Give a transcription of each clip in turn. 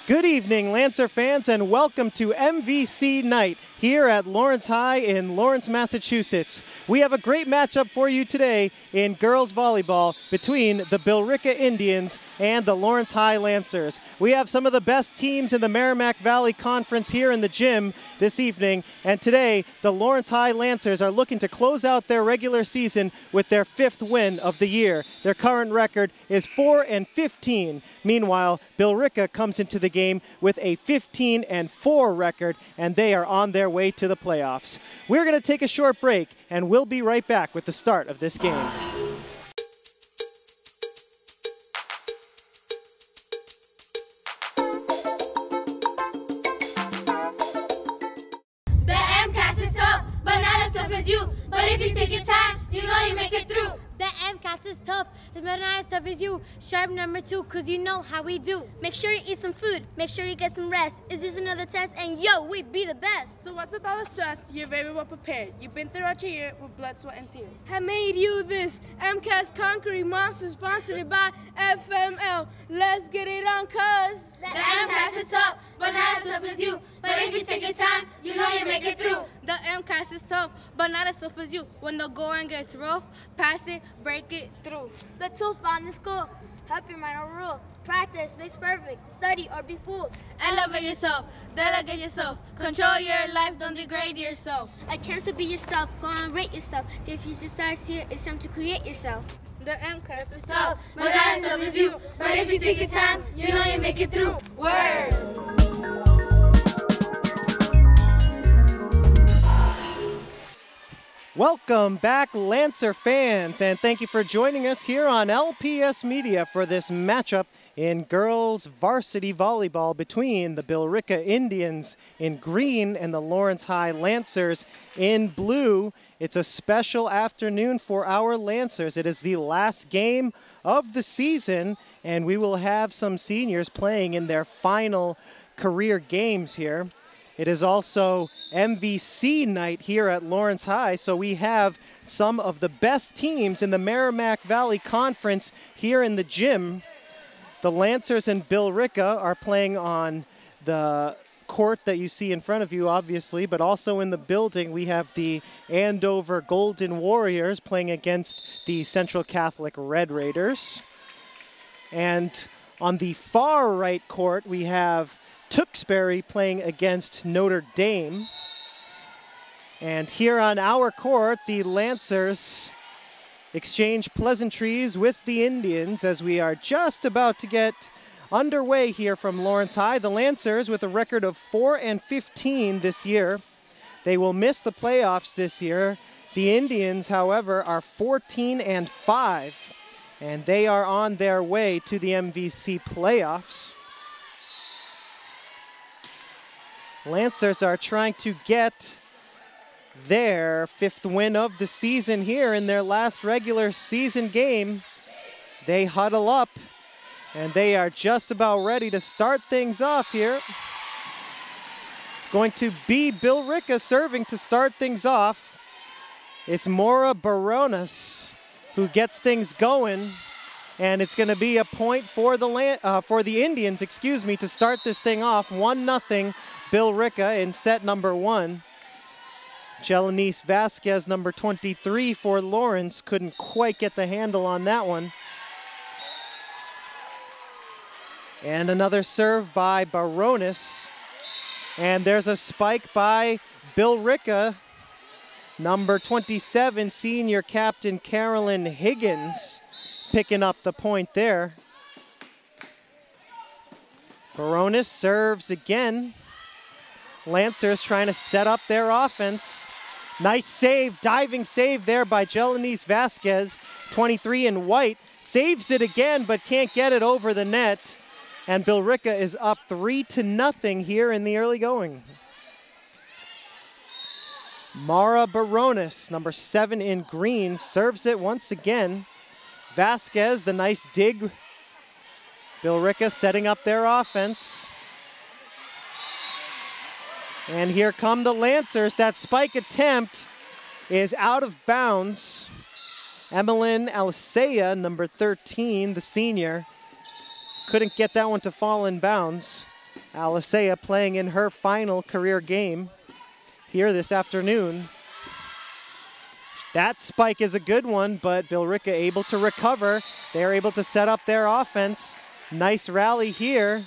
Good evening, Lancer fans, and welcome to MVC Night here at Lawrence High in Lawrence, Massachusetts. We have a great matchup for you today in girls volleyball between the Billerica Indians and the Lawrence High Lancers. We have some of the best teams in the Merrimack Valley Conference here in the gym this evening, and today the Lawrence High Lancers are looking to close out their regular season with their 5th win of the year. Their current record is 4-15. Meanwhile, Billerica comes into the game with a 15-4 record, and they are on their way to the playoffs. We're going to take a short break, and we'll be right back with the start of this game. The MCAS is tough, but not as tough as you. But if you take your time, you know you make it through. The MCAS is tough, but not as tough as you. Sharp number 2, cause you know how we do. Make sure you eat some food, make sure you get some rest. Is this another test? And yo, we be the best. So what's with all the stress? You're very well prepared. You've been throughout your year with blood, sweat, and tears. Have made you this MCAS Conquering Monster, sponsored by FML. Let's get it on, cuz. The MCAS is tough, but not as tough as you. But if you take your time, you know you make it through. The MCAS is tough, but not as tough as you. When the going gets rough, pass it, break it through. The tools found in school help your mind overrule. Practice makes perfect. Study or be fooled. Elevate yourself, delegate yourself. Control your life, don't degrade yourself. A chance to be yourself. Go on, rate yourself. Your future starts here. It's time to create yourself. The MCAS is Tough, but not as tough as you. But if you take your time, you know you make it through. Word! Welcome back, Lancer fans, and thank you for joining us here on LPS Media for this matchup in girls varsity volleyball between the Billerica Indians in green and the Lawrence High Lancers in blue. It's a special afternoon for our Lancers. It is the last game of the season, and we will have some seniors playing in their final career games here. It is also MVC night here at Lawrence High, so we have some of the best teams in the Merrimack Valley Conference here in the gym. The Lancers and Billerica are playing on the court that you see in front of you, obviously, but also in the building we have the Andover Golden Warriors playing against the Central Catholic Red Raiders. And on the far right court we have Tewksbury playing against Notre Dame. And here on our court, the Lancers exchange pleasantries with the Indians as we are just about to get underway here from Lawrence High. The Lancers with a record of 4-15 this year. They will miss the playoffs this year. The Indians, however, are 14-5, and they are on their way to the MVC playoffs. Lancers are trying to get their 5th win of the season here in their last regular season game. They huddle up, and they are just about ready to start things off here. It's going to be Billerica serving to start things off. It's Maura Barones who gets things going, and it's going to be a point for the Indians, to start this thing off. 1-0 Billerica in set number 1. Jelanice Vasquez, number 23 for Lawrence, couldn't quite get the handle on that one. And another serve by Barones. And there's a spike by Billerica. Number 27, senior captain Carolyn Higgins, picking up the point there. Barones serves again. Lancers trying to set up their offense. Nice save, diving save there by Jelanice Vasquez, 23 in white. Saves it again, but can't get it over the net. And Billerica is up 3-0 here in the early going. Maura Barones, number 7 in green, serves it once again. Vasquez, the nice dig. Billerica setting up their offense. And here come the Lancers. That spike attempt is out of bounds. Emeline Alcea, number 13, the senior, couldn't get that one to fall in bounds. Alisea playing in her final career game here this afternoon. That spike is a good one, but Billerica able to recover. They're able to set up their offense. Nice rally here.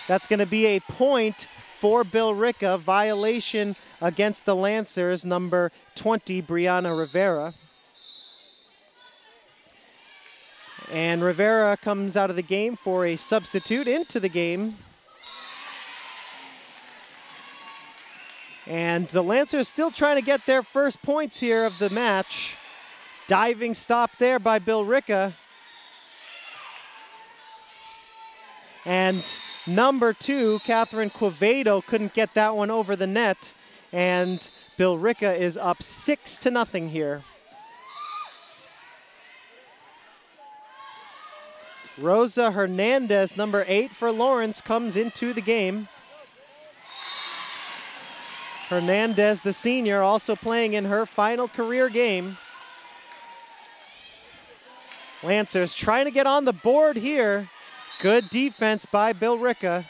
That's going to be a point for Billerica. Violation against the Lancers, number 20, Brianna Rivera. And Rivera comes out of the game for a substitute into the game. And the Lancers still trying to get their first points here of the match. Diving stop there by Billerica. And number 2, Catherine Quevedo, couldn't get that one over the net. And Billerica is up 6-0 here. Rosa Hernandez, number 8 for Lawrence, comes into the game. Hernandez, the senior, also playing in her final career game. Lancers trying to get on the board here. Good defense by Billerica.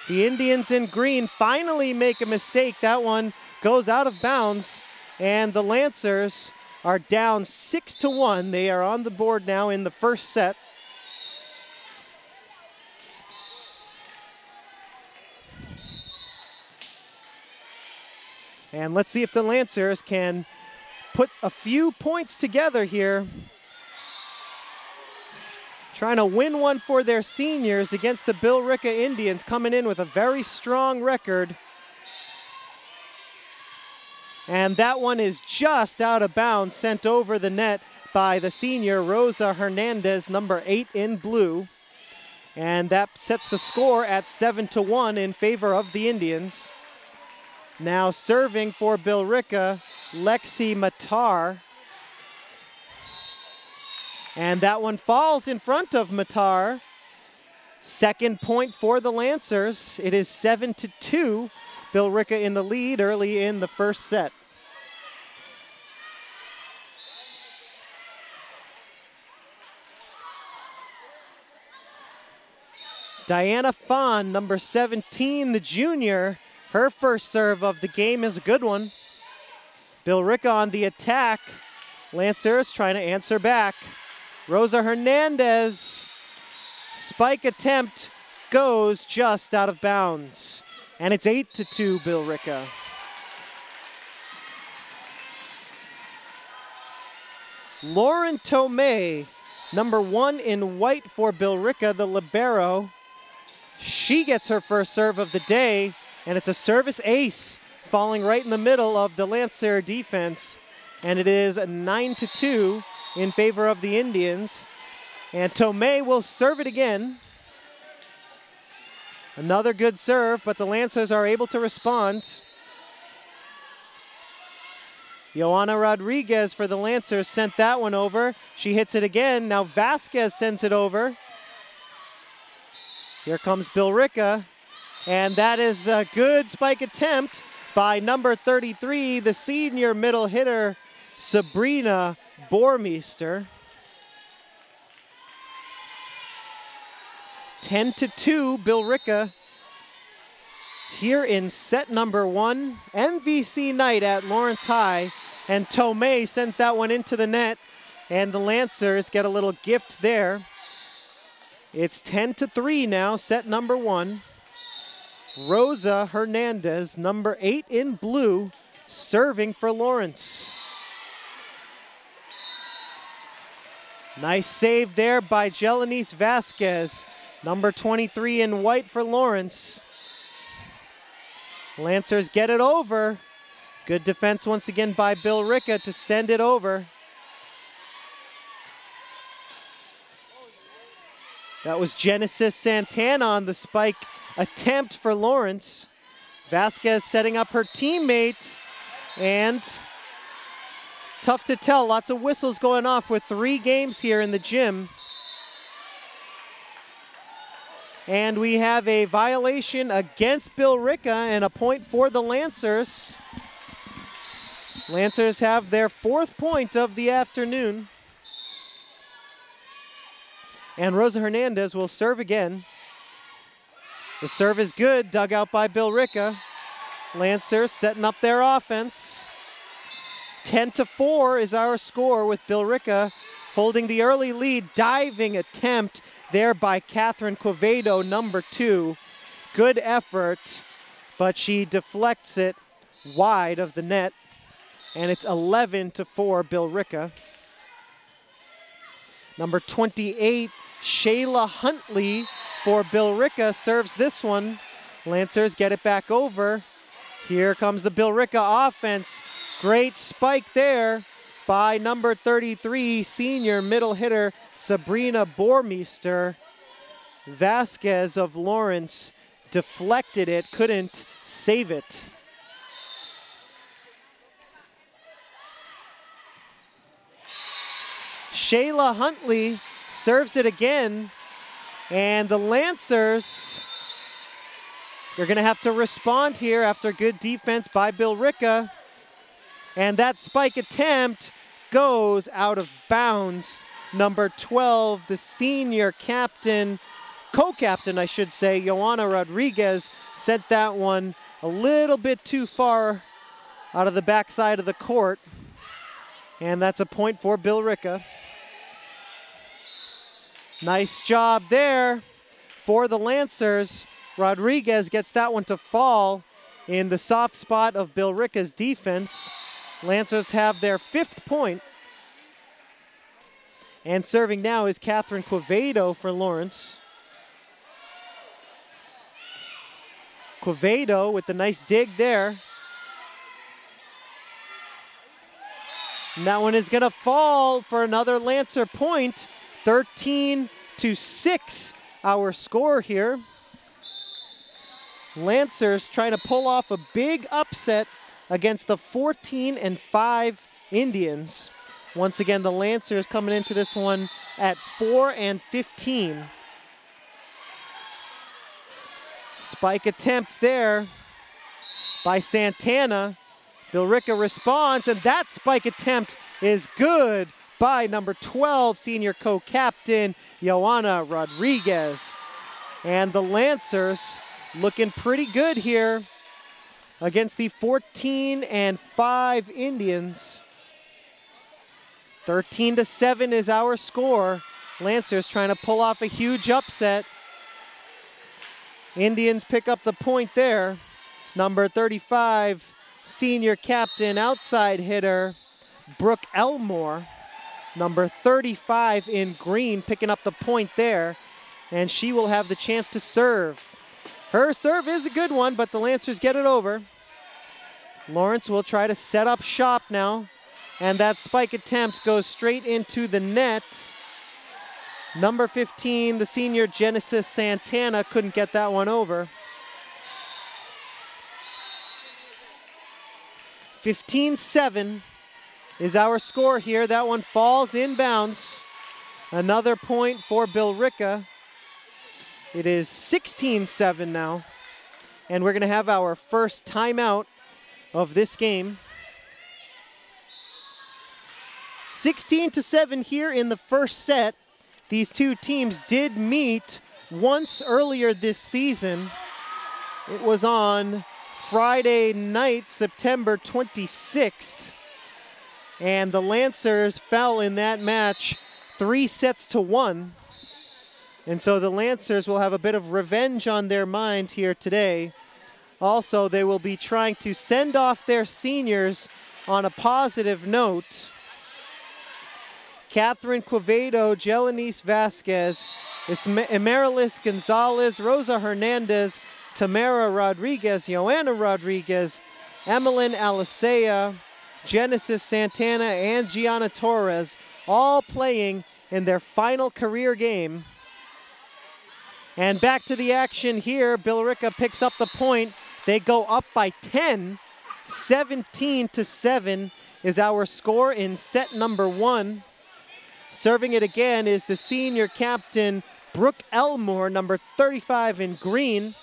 The Indians in green finally make a mistake. That one goes out of bounds, and the Lancers are down 6-1. They are on the board now in the first set. And let's see if the Lancers can put a few points together here. Trying to win one for their seniors against the Billerica Indians, coming in with a very strong record. And that one is just out of bounds, sent over the net by the senior Rosa Hernandez, number 8 in blue. And that sets the score at 7-1 in favor of the Indians. Now serving for Billerica, Lexi Matar. And that one falls in front of Matar. Second point for the Lancers. It is 7-2. Billerica in the lead early in the first set. Diana Fahn, number 17, the junior. Her first serve of the game is a good one. Billerica on the attack. Lancers trying to answer back. Rosa Hernandez, spike attempt goes just out of bounds. And it's 8-2 Billerica. Lauren Tomei, number 1 in white for Billerica, the libero. She gets her first serve of the day, and it's a service ace falling right in the middle of the Lancer defense. And it is 9-2 in favor of the Indians. And Tomei will serve it again. Another good serve, but the Lancers are able to respond. Joanna Rodriguez for the Lancers sent that one over. She hits it again. Now Vasquez sends it over. Here comes Billerica. And that is a good spike attempt by number 33, the senior middle hitter, Sabrina Bormeister. 10-2, Billerica here in set number 1. MVC night at Lawrence High, and Tomei sends that one into the net, and the Lancers get a little gift there. It's 10-3 now, set number 1. Rosa Hernandez, number 8 in blue, serving for Lawrence. Nice save there by Jelanice Vasquez, number 23 in white for Lawrence. Lancers get it over. Good defense once again by Billerica to send it over. That was Genesis Santana on the spike attempt for Lawrence. Vasquez setting up her teammate, and tough to tell. Lots of whistles going off with 3 games here in the gym. And we have a violation against Billerica and a point for the Lancers. Lancers have their 4th point of the afternoon. And Rosa Hernandez will serve again. The serve is good, dug out by Billerica. Lancers setting up their offense. 10-4 is our score with Billerica holding the early lead. Diving attempt there by Catherine Quevedo, number 2. Good effort, but she deflects it wide of the net. And it's 11-4 Billerica. Number 28, Shayla Huntley for Billerica serves this one. Lancers get it back over. Here comes the Billerica offense. Great spike there by number 33, senior middle hitter Sabrina Bormeister. Vasquez of Lawrence deflected it, couldn't save it. Shayla Huntley serves it again, and the Lancers are going to have to respond here after good defense by Billerica. And that spike attempt goes out of bounds. Number 12, the senior captain, co-captain I should say, Joanna Rodriguez, sent that one a little bit too far out of the backside of the court. And that's a point for Billerica. Nice job there for the Lancers. Rodriguez gets that one to fall in the soft spot of Billerica's defense. Lancers have their 5th point. And serving now is Catherine Quevedo for Lawrence. Quevedo with the nice dig there. And that one is going to fall for another Lancer point. 13-6 our score here. Lancers trying to pull off a big upset against the 14-5 Indians. Once again, the Lancers coming into this one at 4-15. Spike attempts there by Santana. Billerica responds, and that spike attempt is good by number 12, senior co-captain Joanna Rodriguez. And the Lancers looking pretty good here against the 14-5 Indians. 13-7 is our score. Lancers trying to pull off a huge upset. Indians pick up the point there. Number 35, senior captain, outside hitter, Brooke Elmore. Number 35 in green picking up the point there. And she will have the chance to serve. Her serve is a good one, but the Lancers get it over. Lawrence will try to set up shop now. And that spike attempt goes straight into the net. Number 15, the senior Genesis Santana, couldn't get that one over. 15-7 is our score here. That one falls inbounds. Another point for Billerica. It is 16-7 now. And we're going to have our first timeout of this game. 16-7 here in the first set. These two teams did meet once earlier this season. It was on Friday night, September 26th. And the Lancers fell in that match 3-1. And so the Lancers will have a bit of revenge on their mind here today. Also, they will be trying to send off their seniors on a positive note. Catherine Quevedo, Jelanice Vasquez, Emerilis Gonzalez, Rosa Hernandez, Tamara Rodriguez, Joanna Rodriguez, Emeline Alicea, Genesis Santana, and Gianna Torres, all playing in their final career game. And back to the action here. Billerica picks up the point. They go up by 10. 17-7 is our score in set number 1. Serving it again is the senior captain, Brooke Elmore, number 35 in green.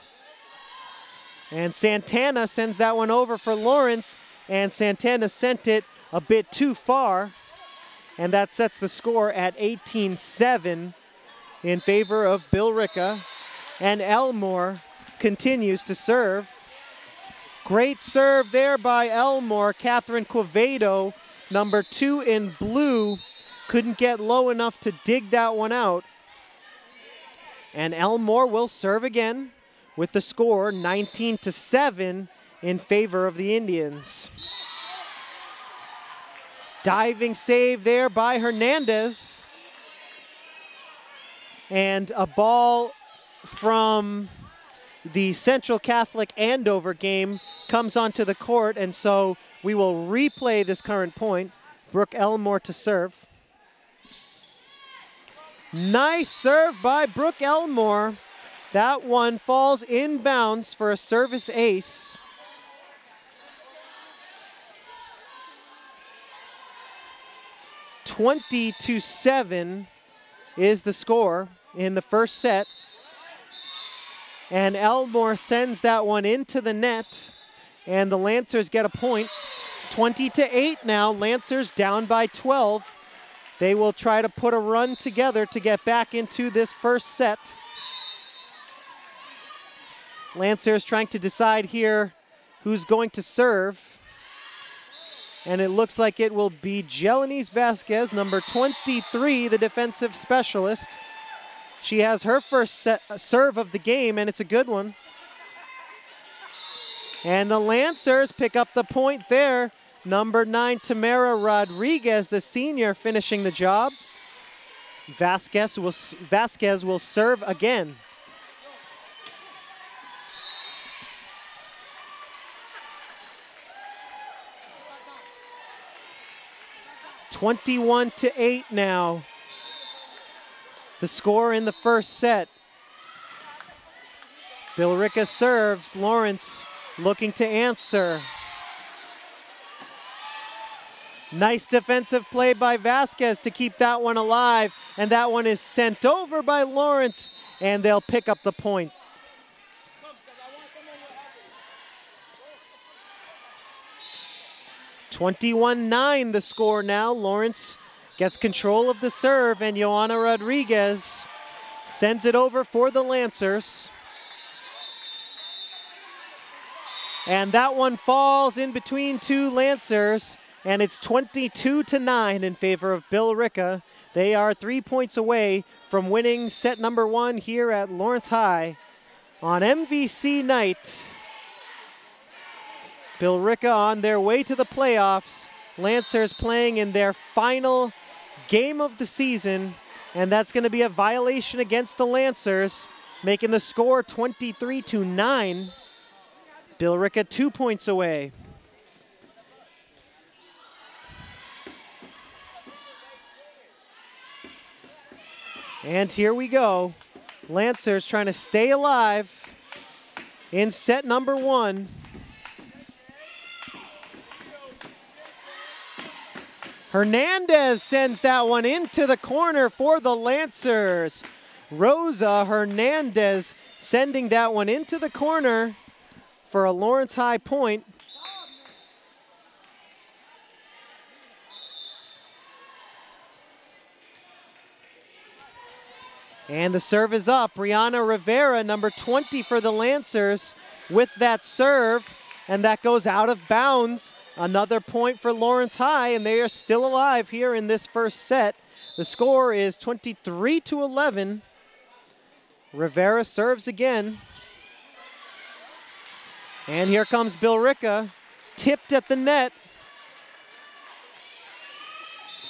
And Santana sends that one over for Lawrence, and Santana sent it a bit too far. And that sets the score at 18-7 in favor of Billerica. And Elmore continues to serve. Great serve there by Elmore. Catherine Quevedo, number 2 in blue, couldn't get low enough to dig that one out. And Elmore will serve again with the score 19-7 in favor of the Indians. Diving save there by Hernandez. And a ball from the Central Catholic Andover game comes onto the court, and so we will replay this current point. Brooke Elmore to serve. Nice serve by Brooke Elmore. That one falls inbounds for a service ace. (20-7) is the score in the first set. And Elmore sends that one into the net, and the Lancers get a point. 20-8 now, Lancers down by 12. They will try to put a run together to get back into this first set. Lancers trying to decide here who's going to serve. And it looks like it will be Jelenice Vasquez, number 23, the defensive specialist. She has her first serve of the game, and it's a good one. And the Lancers pick up the point there. Number 9, Tamara Rodriguez, the senior, finishing the job. Vasquez will serve again. (21-8) now. The score in the first set. Billerica serves. Lawrence looking to answer. Nice defensive play by Vasquez to keep that one alive. And that one is sent over by Lawrence, and they'll pick up the point. (21-9) the score now. Lawrence gets control of the serve, and Joanna Rodriguez sends it over for the Lancers. And that one falls in between two Lancers, and it's 22-9 in favor of Billerica. They are 3 points away from winning set number 1 here at Lawrence High on MVC night. Billerica on their way to the playoffs. Lancers playing in their final game of the season, and that's going to be a violation against the Lancers, making the score 23-9. Billerica 2 points away. And here we go. Lancers trying to stay alive in set number 1. Hernandez sends that one into the corner for the Lancers. Rosa Hernandez sending that one into the corner for a Lawrence High point. And the serve is up. Brianna Rivera, number 20 for the Lancers, with that serve, and that goes out of bounds. Another point for Lawrence High, and they are still alive here in this first set. The score is 23-11. Rivera serves again. And here comes Billerica, tipped at the net.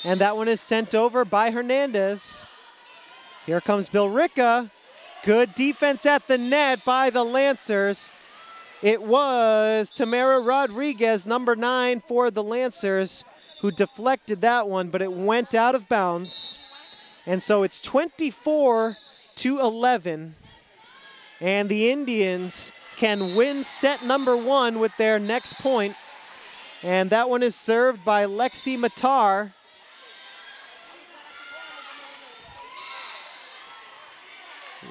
And that one is sent over by Hernandez. Here comes Billerica. Good defense at the net by the Lancers. It was Tamara Rodriguez, number 9 for the Lancers, who deflected that one, but it went out of bounds. And so it's 24-11. And the Indians can win set number 1 with their next point. And that one is served by Lexi Matar.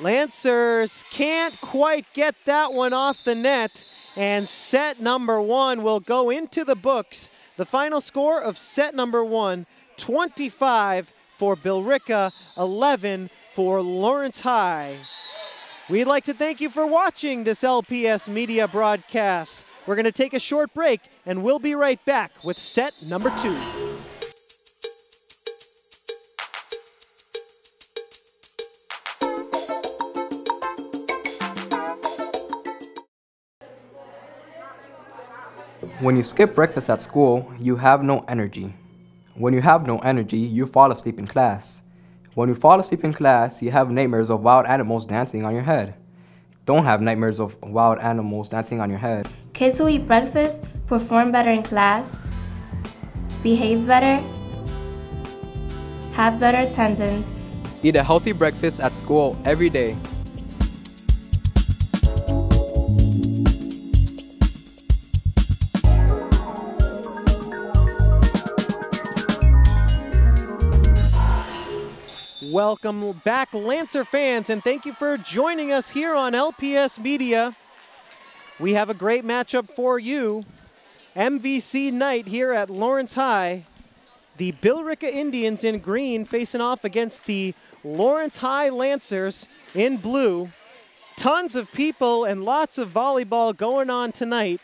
Lancers can't quite get that one off the net, and set number 1 will go into the books. The final score of set number 1, 25 for Billerica, 11 for Lawrence High. We'd like to thank you for watching this LPS Media broadcast. We're going to take a short break, and we'll be right back with set number 2. When you skip breakfast at school, you have no energy. When you have no energy, you fall asleep in class. When you fall asleep in class, you have nightmares of wild animals dancing on your head. Don't have nightmares of wild animals dancing on your head. Kids who eat breakfast perform better in class, behave better, have better attendance. Eat a healthy breakfast at school every day. Welcome back, Lancer fans, and thank you for joining us here on LPS Media. We have a great matchup for you. MVC night here at Lawrence High. The Billerica Indians in green facing off against the Lawrence High Lancers in blue. Tons of people and lots of volleyball going on tonight.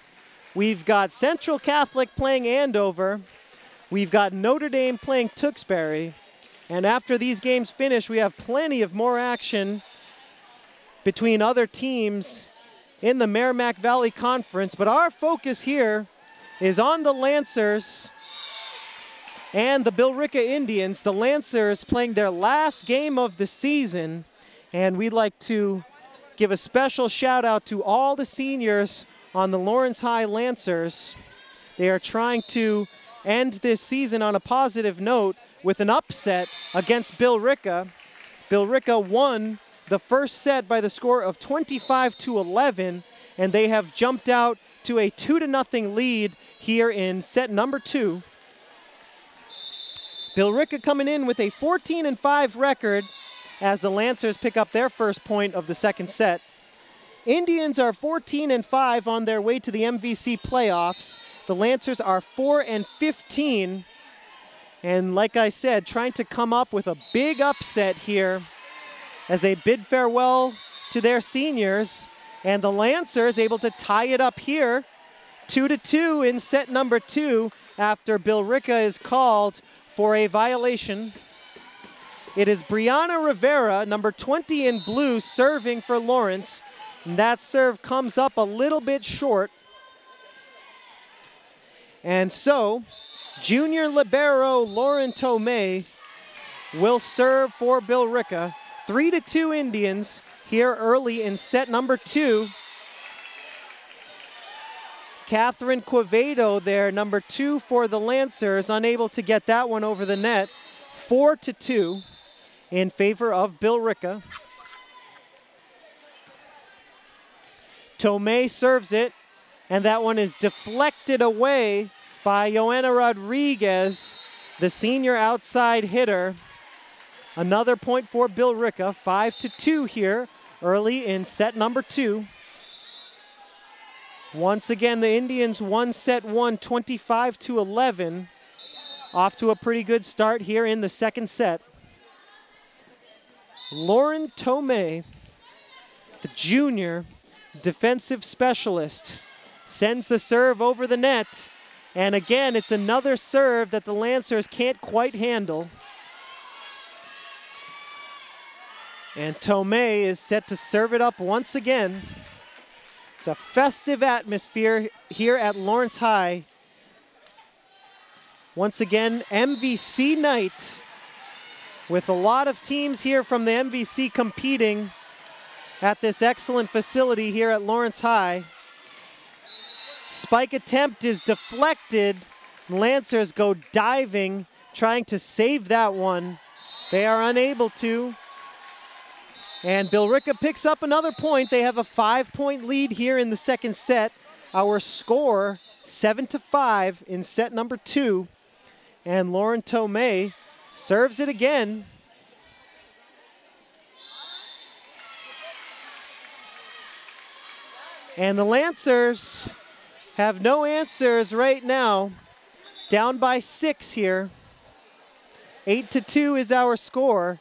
We've got Central Catholic playing Andover. We've got Notre Dame playing Tewksbury. And after these games finish, we have plenty of more action between other teams in the Merrimack Valley Conference. But our focus here is on the Lancers and the Billerica Indians. The Lancers playing their last game of the season. And we'd like to give a special shout out to all the seniors on the Lawrence High Lancers. They are trying to end this season on a positive note with an upset against Billerica. Billerica won the first set by the score of 25-11, and they have jumped out to a 2-0 lead here in set number 2. Billerica coming in with a 14-5 record as the Lancers pick up their first point of the second set. Indians are 14-5 on their way to the MVC playoffs. The Lancers are 4-15. And like I said, trying to come up with a big upset here as they bid farewell to their seniors. And the Lancers able to tie it up here, 2-2 in set number 2 after Billerica is called for a violation. It is Brianna Rivera, number 20 in blue, serving for Lawrence. And that serve comes up a little bit short. And so, junior libero Lauren Tomei will serve for Billerica. 3-2 Indians here early in set number 2. Catherine Quevedo there, number 2 for the Lancers, unable to get that one over the net. 4-2 in favor of Billerica. Tomei serves it, and that one is deflected away by Joanna Rodriguez, the senior outside hitter. Another point for Billerica, 5-2 here early in set number 2. Once again, the Indians won set 1, 25-11. Off to a pretty good start here in the second set. Lauren Tomei, the junior defensive specialist, sends the serve over the net. And again, it's another serve that the Lancers can't quite handle. And Tomei is set to serve it up once again. It's a festive atmosphere here at Lawrence High. Once again, MVC night with a lot of teams here from the MVC competing at this excellent facility here at Lawrence High. Spike attempt is deflected. Lancers go diving, trying to save that one. They are unable to. And Billerica picks up another point. They have a 5-point lead here in the second set. Our score, 7-5 in set number 2. And Lauren Tomei serves it again. And the Lancers have no answers right now. Down by 6 here. 8-2 is our score.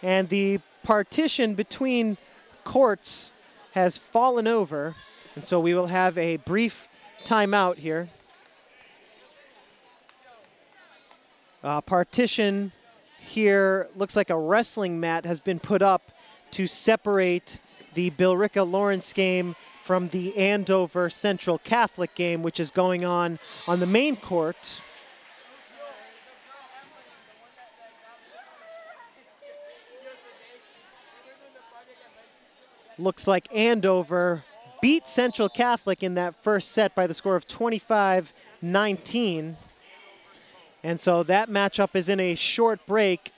And the partition between courts has fallen over, and so we will have a brief timeout here. Partition here looks like a wrestling mat has been put up to separate the Billerica Lawrence game from the Andover Central Catholic game, which is going on the main court. Looks like Andover beat Central Catholic in that first set by the score of 25-19. And so that matchup is in a short break.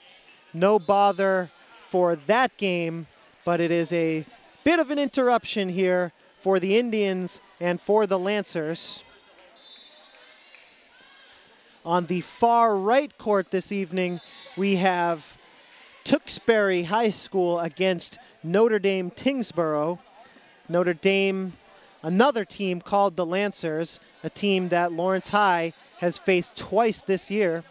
No bother for that game, but it is a bit of an interruption here for the Indians and for the Lancers. On the far right court this evening, we have Tewksbury High School against Notre Dame Tingsboro. Notre Dame, another team called the Lancers, a team that Lawrence High has faced twice this year.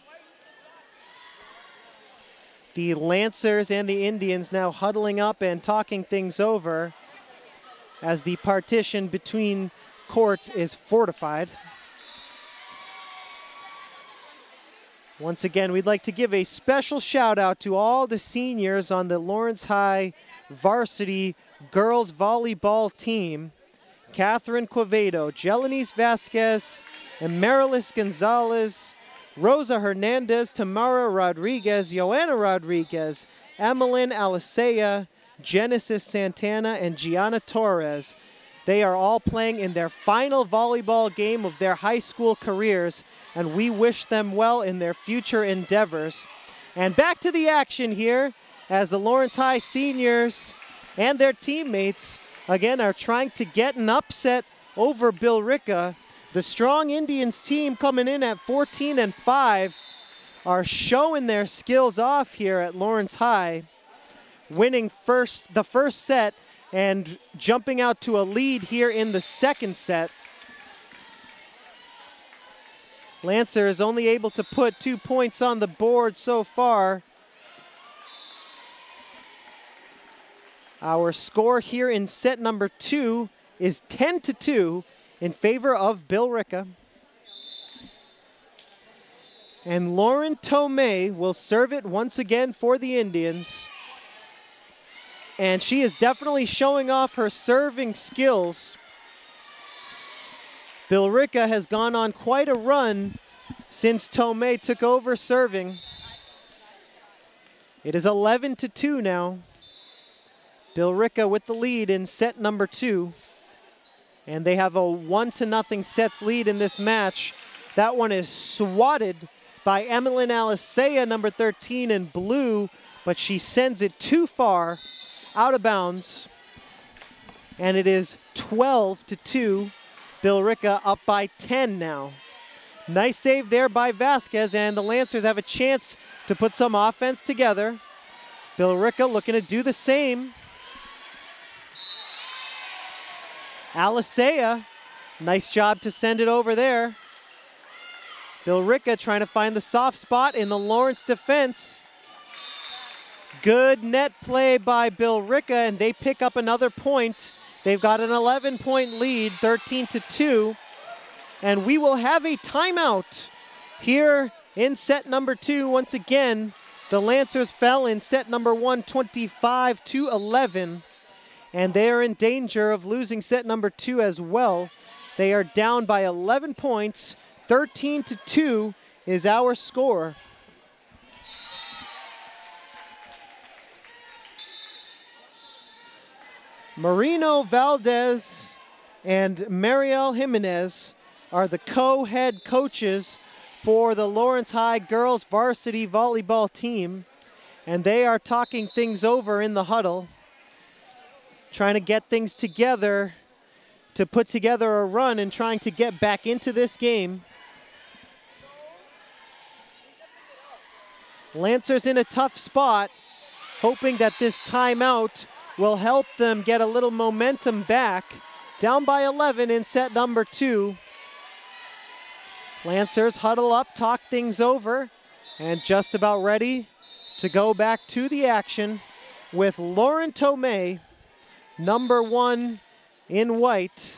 The Lancers and the Indians now huddling up and talking things over as the partition between courts is fortified. Once again, we'd like to give a special shout out to all the seniors on the Lawrence High varsity girls volleyball team. Catherine Quevedo, Jelanice Vasquez, Amarilis Gonzalez, Rosa Hernandez, Tamara Rodriguez, Joanna Rodriguez, Emeline Alicea, Genesis Santana, and Gianna Torres. They are all playing in their final volleyball game of their high school careers, and we wish them well in their future endeavors. And back to the action here as the Lawrence High seniors and their teammates, again, are trying to get an upset over Billerica. The strong Indians team coming in at 14-5 are showing their skills off here at Lawrence High, winning the first set and jumping out to a lead here in the second set. Lancer is only able to put 2 points on the board so far. Our score here in set number 2 is 10-2 in favor of Billerica. And Lauren Tomei will serve it once again for the Indians. And she is definitely showing off her serving skills. Billerica has gone on quite a run since Tomei took over serving. It is 11-2 now. Billerica with the lead in set number 2. And they have a 1-0 sets lead in this match. That one is swatted by Emeline Alicea, number 13 in blue, but she sends it too far, out of bounds. And it is 12-2. Billerica up by 10 now. Nice save there by Vasquez, and the Lancers have a chance to put some offense together. Billerica looking to do the same. Alicea, nice job to send it over there. Billerica trying to find the soft spot in the Lawrence defense. Good net play by Billerica, and they pick up another point. They've got an 11-point lead, 13-2. And we will have a timeout here in set number 2. Once again, the Lancers fell in set number 1, 25-11. And they are in danger of losing set number 2 as well. They are down by 11 points. 13-2 is our score. Marino Valdez and Mariel Jimenez are the co-head coaches for the Lawrence High girls varsity volleyball team. And they are talking things over in the huddle, trying to get things together to put together a run and trying to get back into this game. Lancers in a tough spot, hoping that this timeout will help them get a little momentum back. Down by 11 in set number 2. Lancers huddle up, talk things over, and just about ready to go back to the action with Lauren Tomei number 1 in white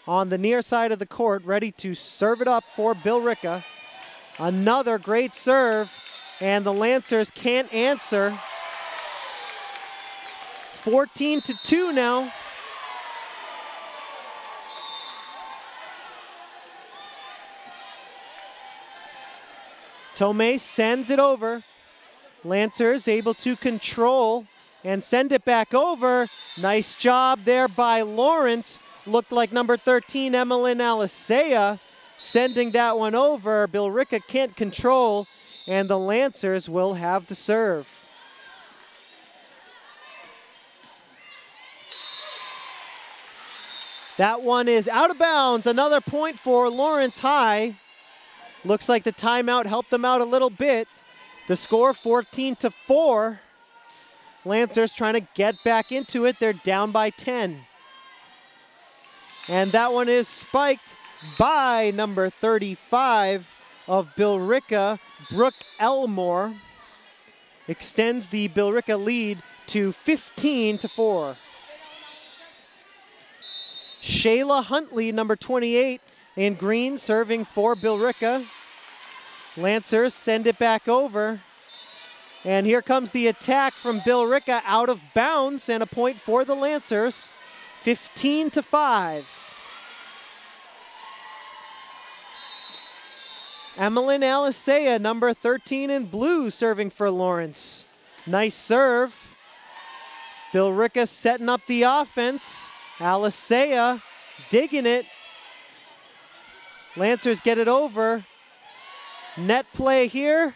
on the near side of the court, ready to serve it up for Billerica. Another great serve, and the Lancers can't answer. 14-2 now. Tomei sends it over. Lancers able to control and send it back over. Nice job there by Lawrence. Looked like number 13, Emmeline Alicea, sending that one over. Billerica can't control, and the Lancers will have the serve. That one is out of bounds. Another point for Lawrence High. Looks like the timeout helped them out a little bit. The score 14-4. Lancers trying to get back into it. They're down by 10. And that one is spiked by number 35 of Billerica, Brooke Elmore. Extends the Billerica lead to 15-4. Shayla Huntley, number 28 in green, serving for Billerica. Lancers send it back over. And here comes the attack from Billerica, out of bounds, and a point for the Lancers. 15-5. Emmeline Alicea, number 13 in blue, serving for Lawrence. Nice serve. Billerica setting up the offense. Alicea digging it. Lancers get it over. Net play here.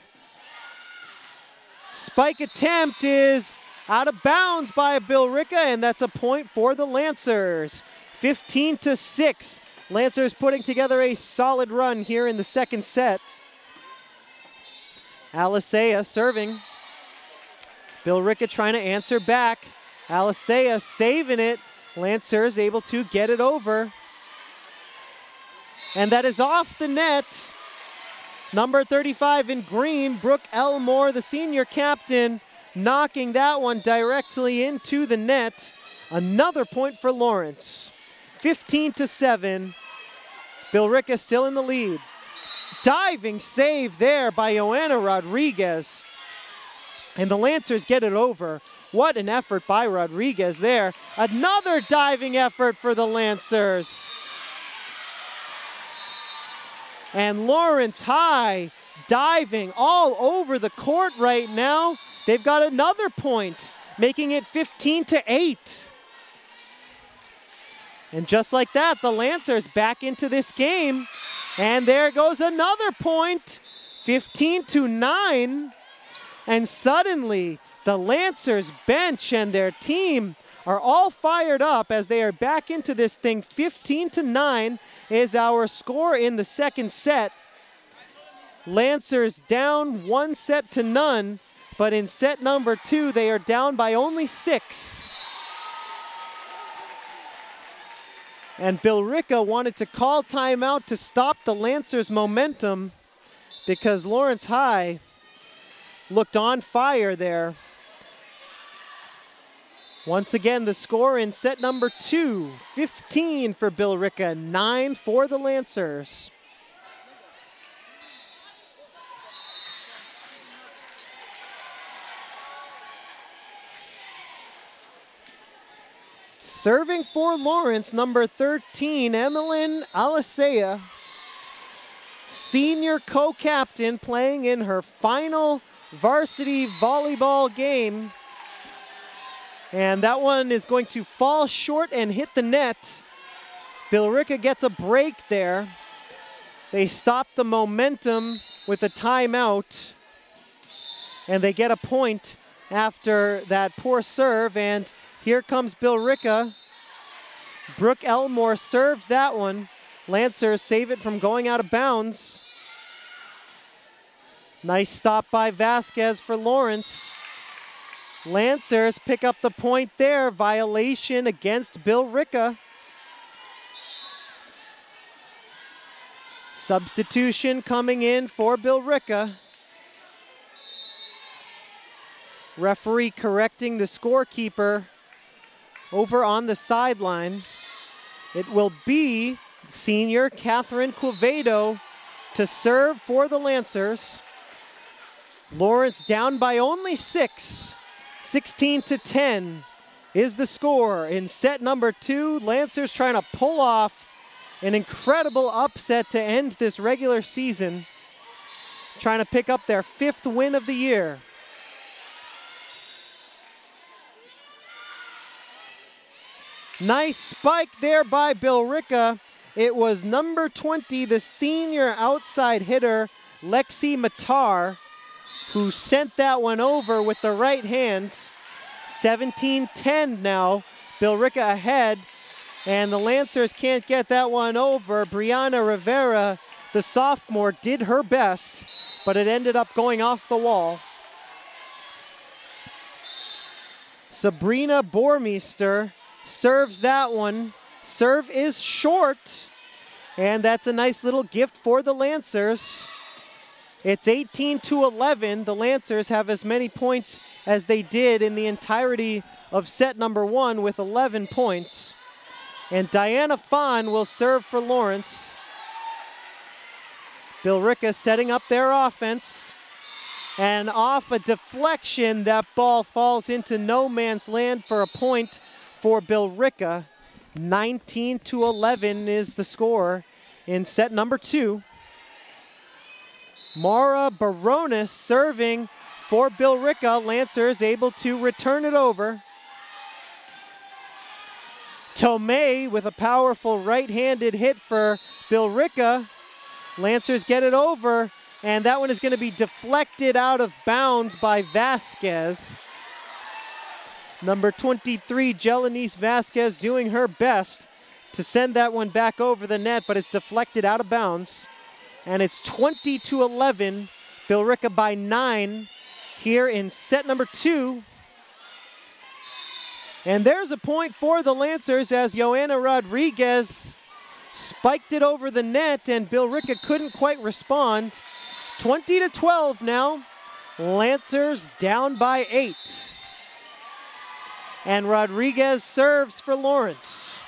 Spike attempt is out of bounds by Billerica, and that's a point for the Lancers. 15-6. Lancers putting together a solid run here in the second set. Alicea serving. Billerica trying to answer back. Alicea saving it. Lancers able to get it over. And that is off the net. Number 35 in green, Brooke Elmore, the senior captain, knocking that one directly into the net. Another point for Lawrence. 15-7. Billerica still in the lead. Diving save there by Joanna Rodriguez. And the Lancers get it over. What an effort by Rodriguez there. Another diving effort for the Lancers. And Lawrence High diving all over the court right now. They've got another point, making it 15-8. And just like that, the Lancers back into this game. And there goes another point, 15-9. And suddenly, the Lancers bench and their team are all fired up as they are back into this thing. 15-9 is our score in the second set. Lancers down 1-0, but in set number 2, they are down by only 6. And Billerica wanted to call timeout to stop the Lancers' momentum because Lawrence High looked on fire there. Once again, the score in set number 2, 15 for Billerica, 9 for the Lancers. Serving for Lawrence, number 13, Emmeline Alicea, senior co-captain, playing in her final varsity volleyball game. And that one is going to fall short and hit the net. Billerica gets a break there. They stop the momentum with a timeout. And they get a point after that poor serve. And here comes Billerica. Brooke Elmore served that one. Lancers save it from going out of bounds. Nice stop by Vasquez for Lawrence. Lancers pick up the point there. Violation against Billerica. Substitution coming in for Billerica. Referee correcting the scorekeeper over on the sideline. It will be senior Catherine Quevedo to serve for the Lancers. Lawrence down by only 6. 16-10 is the score in set number 2. Lancers trying to pull off an incredible upset to end this regular season, trying to pick up their 5th win of the year. Nice spike there by Billerica. It was number 20, the senior outside hitter, Lexi Matar, who sent that one over with the right hand. 17-10 now, Billerica ahead, and the Lancers can't get that one over. Brianna Rivera, the sophomore, did her best, but it ended up going off the wall. Sabrina Bormeister serves that one. Serve is short, and that's a nice little gift for the Lancers. It's 18-11. The Lancers have as many points as they did in the entirety of set number 1 with 11 points. And Diana Fahn will serve for Lawrence. Billerica setting up their offense. And off a deflection, that ball falls into no man's land for a point for Billerica. 19-11 is the score in set number 2. Mara Baronis serving for Billerica. Lancers able to return it over. Tomei with a powerful right-handed hit for Billerica. Lancers get it over, and that one is going to be deflected out of bounds by Vasquez. Number 23, Jelanice Vasquez, doing her best to send that one back over the net, but it's deflected out of bounds. And it's 20-11, Billerica by 9 here in set number 2. And there's a point for the Lancers as Joanna Rodriguez spiked it over the net, and Billerica couldn't quite respond. 20-12 now. Lancers down by 8. And Rodriguez serves for Lawrence.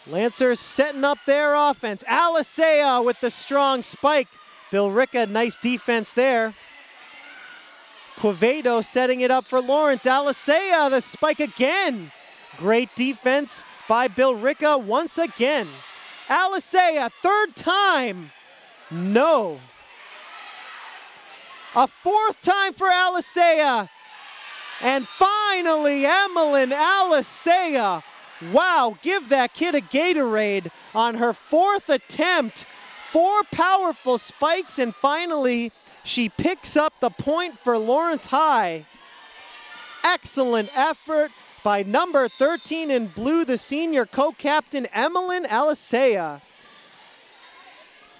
Lancers setting up their offense. Alisea with the strong spike. Billerica, nice defense there. Quevedo setting it up for Lawrence. Alisea, the spike again. Great defense by Billerica once again. Alisea, 3rd time. No. A 4th time for Alisea. And finally, Emmeline Alisea. Wow, give that kid a Gatorade on her 4th attempt. 4 powerful spikes, and finally she picks up the point for Lawrence High. Excellent effort by number 13 in blue, the senior co-captain Emmeline Alisea.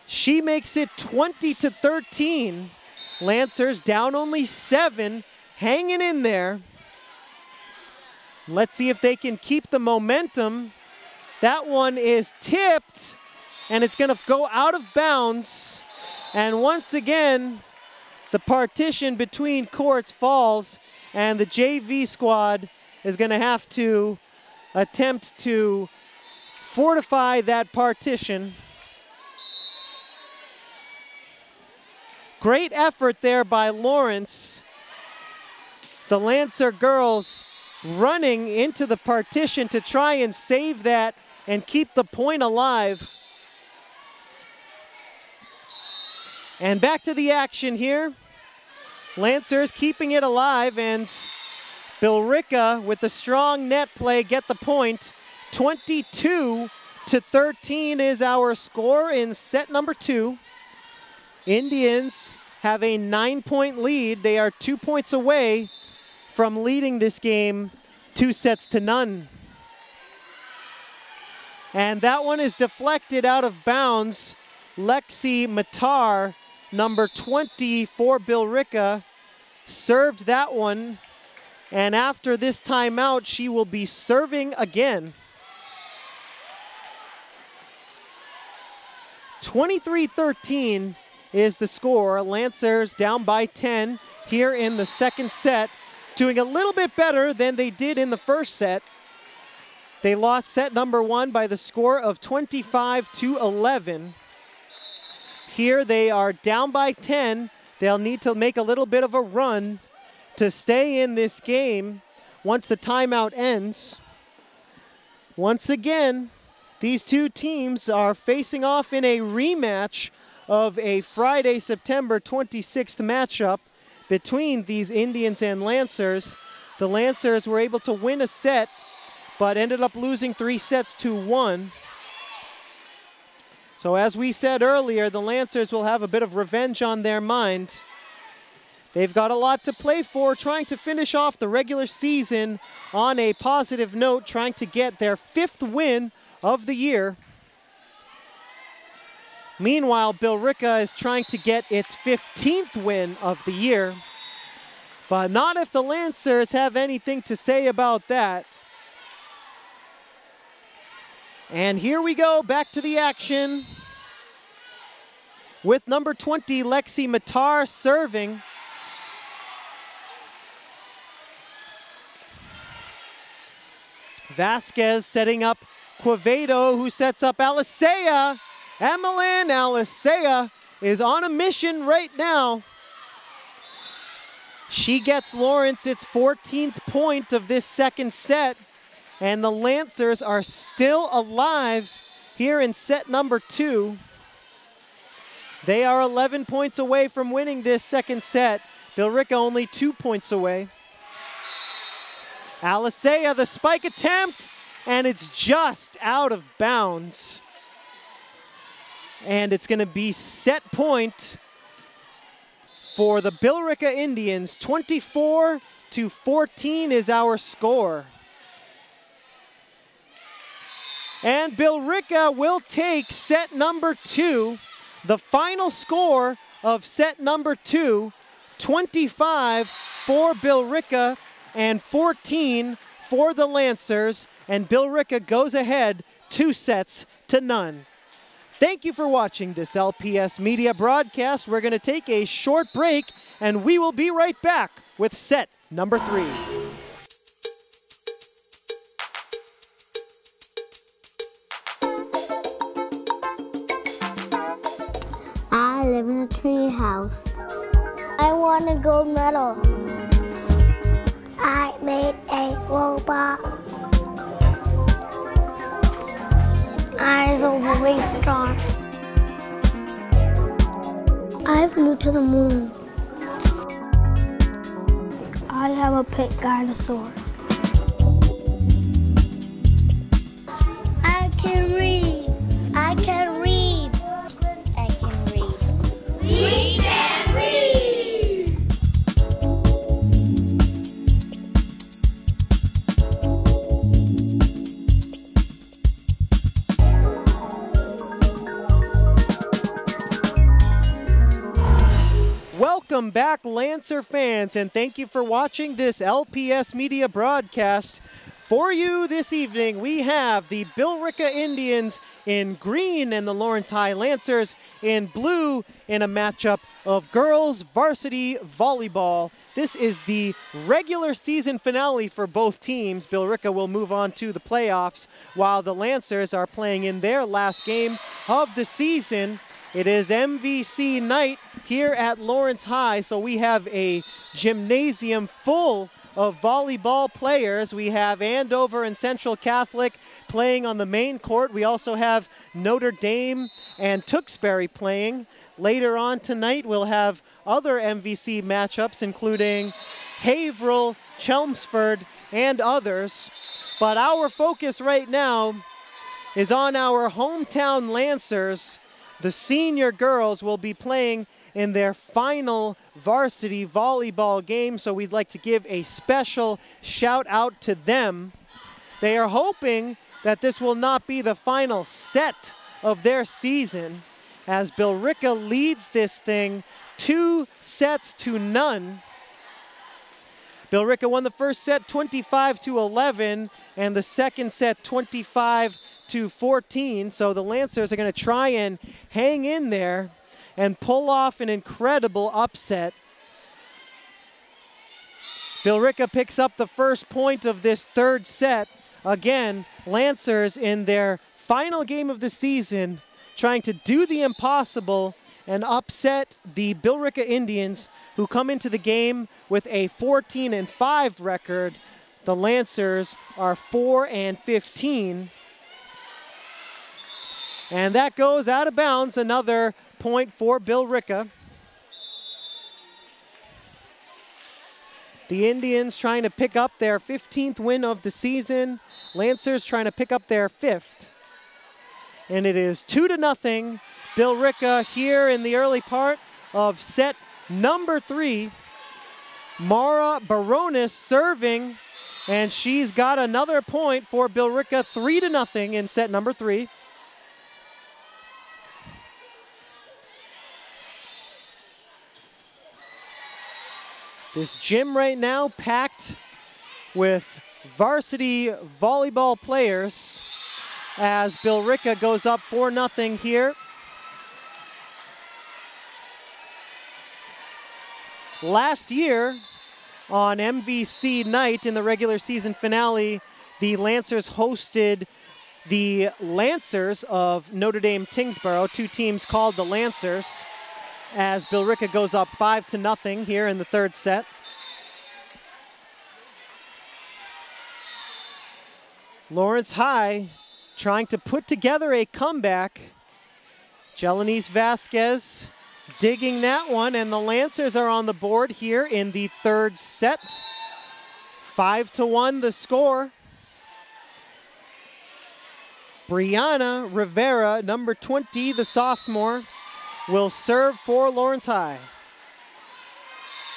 She makes it 20-13. Lancers down only 7, hanging in there. Let's see if they can keep the momentum. That one is tipped, and it's going to go out of bounds. And once again, the partition between courts falls, and the JV squad is going to have to attempt to fortify that partition. Great effort there by Lawrence. The Lancer girls running into the partition to try and save that and keep the point alive. And back to the action here. Lancers keeping it alive, and Billerica with the strong net play get the point. 22-13 is our score in set number 2. Indians have a 9-point lead. They are 2 points away from leading this game 2-0. And that one is deflected out of bounds. Lexi Matar, number 20 for Billerica, served that one. And after this timeout, she will be serving again. 23-13 is the score. Lancers down by 10 here in the second set, doing a little bit better than they did in the first set. They lost set number 1 by the score of 25-11. Here they are down by 10. They'll need to make a little bit of a run to stay in this game once the timeout ends. Once again, these two teams are facing off in a rematch of a Friday, September 26th matchup between these Indians and Lancers. The Lancers were able to win a set, but ended up losing 3-1. So as we said earlier, the Lancers will have a bit of revenge on their mind. They've got a lot to play for, trying to finish off the regular season on a positive note, trying to get their 5th win of the year. Meanwhile, Billerica is trying to get its 15th win of the year. But not if the Lancers have anything to say about that. And here we go, back to the action with number 20, Lexi Matar, serving. Vasquez setting up Quevedo, who sets up Alisea. Emelin Alisea is on a mission right now. She gets Lawrence its 14th point of this second set. And the Lancers are still alive here in set number 2. They are 11 points away from winning this second set. Billerica only 2 points away. Alisea, the spike attempt, and it's just out of bounds. And it's going to be set point for the Billerica Indians. 24-14 is our score. And Billerica will take set number 2. The final score of set number 2, 25 for Billerica and 14 for the Lancers. And Billerica goes ahead 2-0. Thank you for watching this LPS Media broadcast. We're going to take a short break, and we will be right back with set number 3. I live in a tree house. I want a gold medal. I made a robot. I was a race car. I flew to the moon. I have a pet dinosaur. I can read. I can read. I can read. We can read. Welcome back, Lancer fans, and thank you for watching this LPS Media broadcast. For you this evening, we have the Billerica Indians in green and the Lawrence High Lancers in blue in a matchup of girls varsity volleyball. This is the regular season finale for both teams. Billerica will move on to the playoffs, while the Lancers are playing in their last game of the season. It is MVC night here at Lawrence High, so we have a gymnasium full of volleyball players. We have Andover and Central Catholic playing on the main court. We also have Notre Dame and Tewksbury playing. Later on tonight, we'll have other MVC matchups, including Haverhill, Chelmsford, and others. But our focus right now is on our hometown Lancers. The senior girls will be playing in their final varsity volleyball game, so we'd like to give a special shout out to them. They are hoping that this will not be the final set of their season, as Billerica leads this thing 2-0. Billerica won the first set 25-11 and the second set 25-14. So the Lancers are going to try and hang in there and pull off an incredible upset. Billerica picks up the first point of this third set. Again, Lancers in their final game of the season trying to do the impossible and upset the Billerica Indians, who come into the game with a 14-5 record. The Lancers are 4-15. And that goes out of bounds, another point for Billerica. The Indians trying to pick up their 15th win of the season. Lancers trying to pick up their 5th. And it is 2-0. Billerica here in the early part of set number 3. Mara Baronis serving, and she's got another point for Billerica, 3-0 in set number 3. This gym right now packed with varsity volleyball players as Billerica goes up 4-0 here. Last year on MVC night in the regular season finale, the Lancers hosted the Lancers of Notre Dame Tingsboro, 2 teams called the Lancers, as Billerica goes up 5-0 here in the third set. Lawrence High trying to put together a comeback. Jelanice Vasquez digging that one, and the Lancers are on the board here in the third set. 5-1 the score. Brianna Rivera, number 20, the sophomore, will serve for Lawrence High.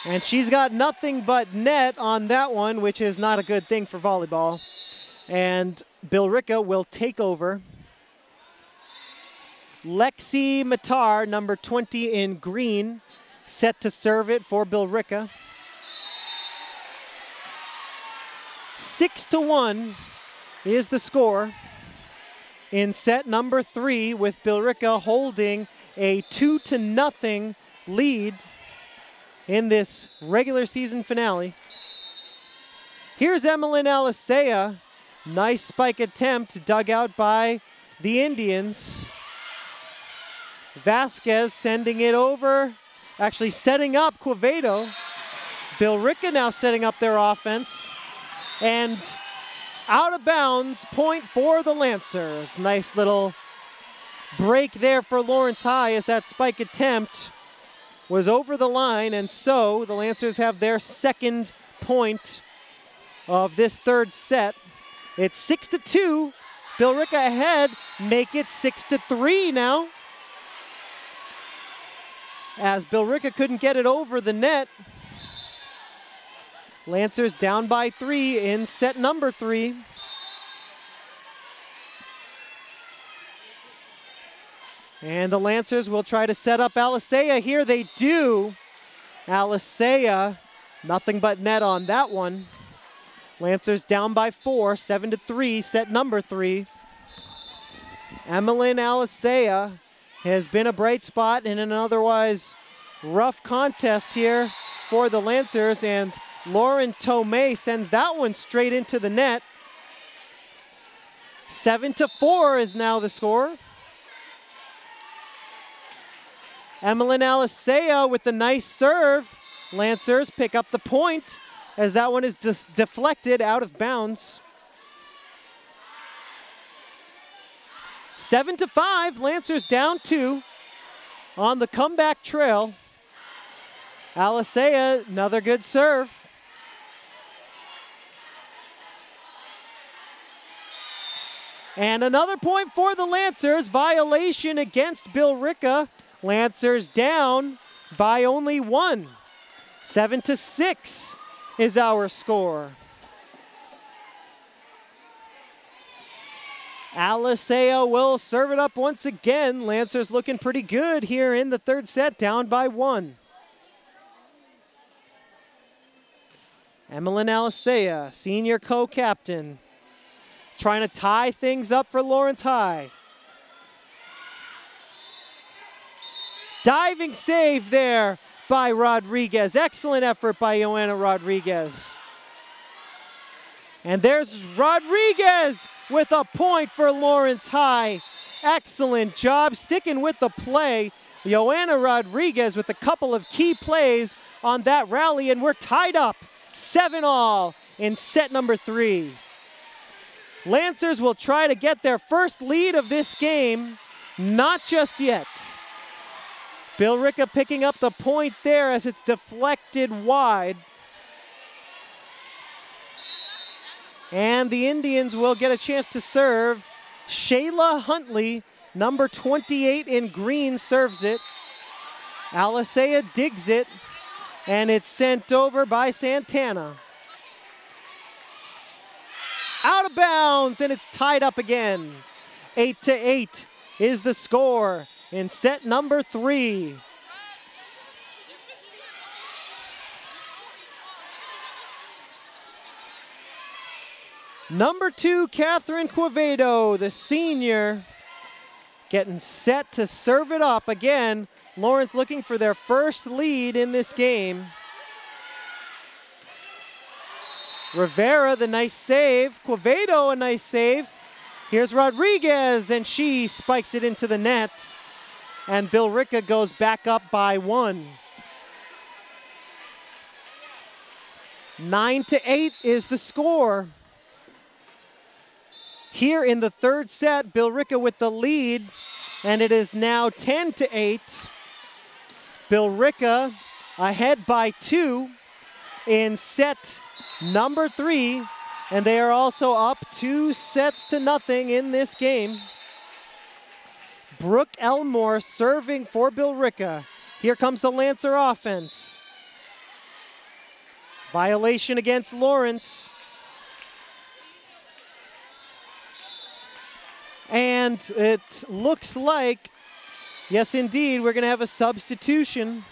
And she's got nothing but net on that one, which is not a good thing for volleyball. And Billerica will take over. Lexi Matar, number 20 in green, set to serve it for Billerica. 6-1 is the score in set number 3, with Billerica holding a 2-0 lead in this regular season finale. Here's Emmeline Alicea. Nice spike attempt dug out by the Indians. Vasquez sending it over, actually setting up Quevedo. Billerica now setting up their offense. And out of bounds, point for the Lancers. Nice little break there for Lawrence High as that spike attempt was over the line, and so the Lancers have their second point of this third set. It's 6-2. Billerica ahead, make it 6-3 now, as Billerica couldn't get it over the net. Lancers down by 3 in set number 3. And the Lancers will try to set up Alicea here. They do. Alicea, nothing but net on that one. Lancers down by 4, 7-3, set number 3. Emmeline Alicea has been a bright spot in an otherwise rough contest here for the Lancers, and Lauren Tomei sends that one straight into the net. 7-4 is now the score. Emmeline Alicea with the nice serve. Lancers pick up the point as that one is deflected out of bounds. 7-5, Lancers down 2 on the comeback trail. Alicea, another good serve. And another point for the Lancers. Violation against Billerica. Lancers down by only 1. 7-6 is our score. Alicea will serve it up once again. Lancers looking pretty good here in the third set, down by 1. Emmeline Alicea, senior co-captain, trying to tie things up for Lawrence High. Diving save there by Rodriguez. Excellent effort by Joanna Rodriguez. And there's Rodriguez with a point for Lawrence High. Excellent job sticking with the play. Joanna Rodriguez with a couple of key plays on that rally, and we're tied up 7-all in set number 3. Lancers will try to get their first lead of this game. Not just yet. Billerica picking up the point there as it's deflected wide. And the Indians will get a chance to serve. Shayla Huntley, number 28 in green, serves it. Alisea digs it, and it's sent over by Santana. Out of bounds, and it's tied up again. 8-8 is the score in set number 3. Number 2, Catherine Quevedo, the senior, getting set to serve it up. Again, Lawrence looking for their first lead in this game. Rivera, the nice save. Quevedo, a nice save. Here's Rodriguez, and she spikes it into the net. And Billerica goes back up by 1. 9-8 is the score. Here in the third set, Billerica with the lead, and it is now 10-8. Billerica ahead by 2 in set number 3, and they are also up 2-0 in this game. Brooke Elmore serving for Billerica. Here comes the Lancer offense. Violation against Lawrence. And it looks like, yes indeed, we're going to have a substitution.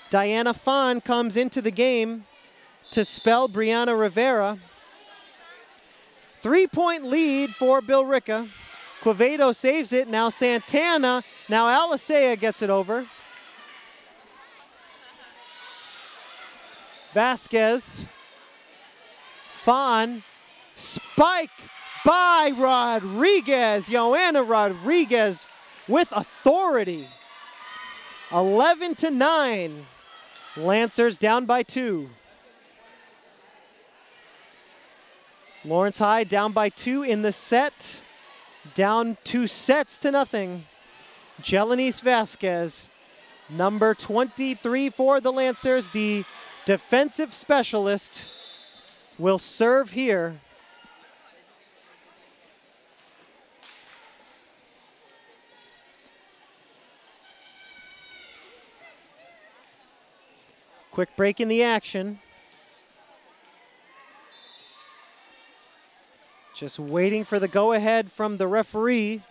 Diana Fawn comes into the game to spell Brianna Rivera. 3-point lead for Billerica. Quevedo saves it. Now Santana. Now Alisea gets it over. Vasquez. Fawn. Spike by Rodriguez. Joanna Rodriguez with authority. 11-9. Lancers down by 2. Lawrence High down by 2 in the set. Down 2-0. Jelanice Vasquez, number 23 for the Lancers, the defensive specialist, will serve here. Quick break in the action. Just waiting for the go-ahead from the referee,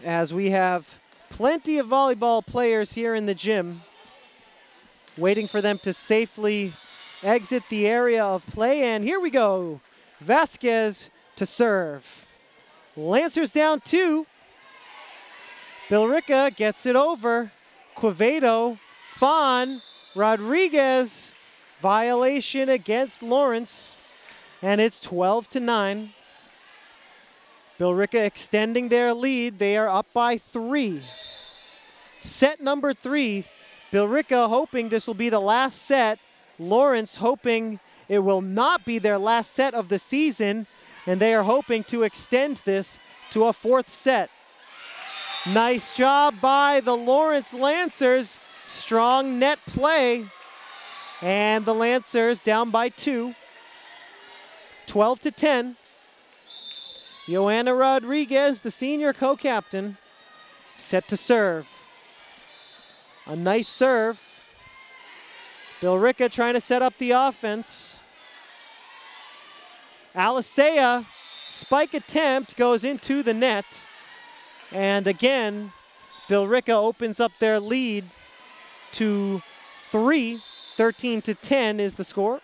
as we have plenty of volleyball players here in the gym, waiting for them to safely exit the area of play. And here we go. Vasquez to serve. Lancers down 2. Billerica gets it over. Quevedo, Fawn, Rodriguez, violation against Lawrence. And it's 12-9. Billerica extending their lead. They are up by 3. Set number 3. Billerica hoping this will be the last set. Lawrence hoping it will not be their last set of the season. And they are hoping to extend this to a 4th set. Nice job by the Lawrence Lancers. Strong net play. And the Lancers down by 2. 12-10. Joanna Rodriguez, the senior co-captain, set to serve. A nice serve. Billerica trying to set up the offense. Alisea, spike attempt goes into the net. And again, Billerica opens up their lead to 3. 13-10 is the score.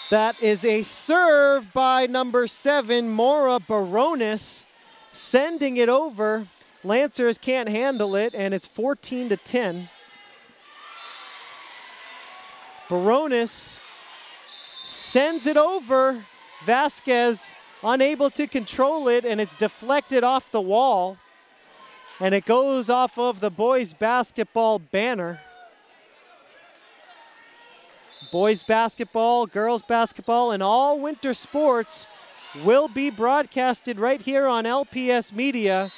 That is a serve by number 7, Maura Baronis. sending it over. Lancers can't handle it, and it's 14-10. Baronis sends it over. Vasquez unable to control it, and it's deflected off the wall. And it goes off of the boys basketball banner. Boys basketball, girls basketball, and all winter sports will be broadcasted right here on LPS Media.